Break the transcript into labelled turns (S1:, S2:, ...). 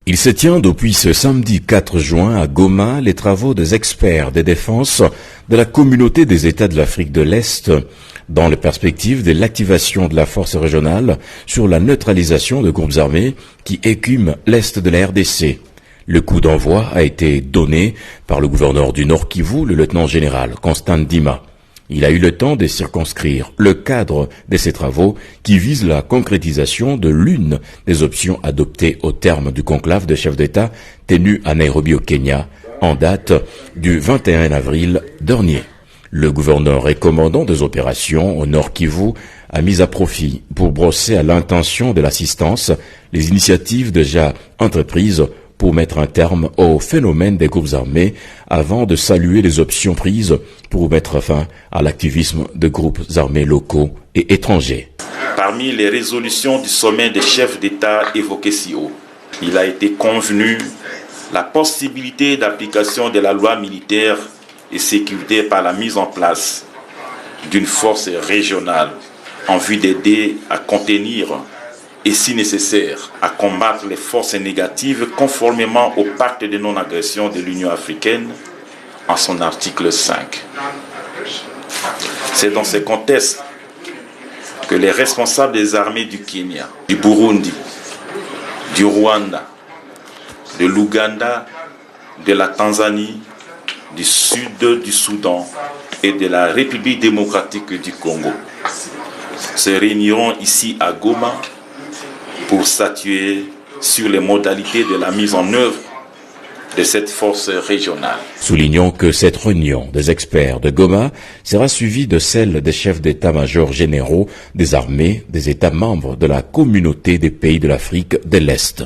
S1: Il se tient depuis ce samedi 4 juin à Goma les travaux des experts des défenses de la communauté des États de l'Afrique de l'Est dans les perspectives de l'activation de la force régionale sur la neutralisation de groupes armés qui écument l'Est de la RDC. Le coup d'envoi a été donné par le gouverneur du Nord Kivu, le lieutenant-général Constant Ndima. Il a eu le temps de circonscrire le cadre de ces travaux qui visent la concrétisation de l'une des options adoptées au terme du conclave des chefs d'État tenu à Nairobi au Kenya en date du 21 avril dernier. Le gouverneur et commandant des opérations au Nord Kivu a mis à profit pour brosser à l'intention de l'assistance les initiatives déjà entreprises pour mettre un terme au phénomène des groupes armés avant de saluer les options prises pour mettre fin à l'activisme de groupes armés locaux et étrangers.
S2: Parmi les résolutions du sommet des chefs d'État évoquées si haut, il a été convenu la possibilité d'application de la loi militaire et sécurité par la mise en place d'une force régionale en vue d'aider à contenir et si nécessaire, à combattre les forces négatives conformément au pacte de non-agression de l'Union africaine en son article 5. C'est dans ce contexte que les responsables des armées du Kenya, du Burundi, du Rwanda, de l'Ouganda, de la Tanzanie, du Sud du Soudan et de la République démocratique du Congo se réuniront ici à Goma pour statuer sur les modalités de la mise en œuvre de cette force régionale.
S1: Soulignons que cette réunion des experts de Goma sera suivie de celle des chefs d'état-major généraux des armées des États membres de la communauté des pays de l'Afrique de l'Est.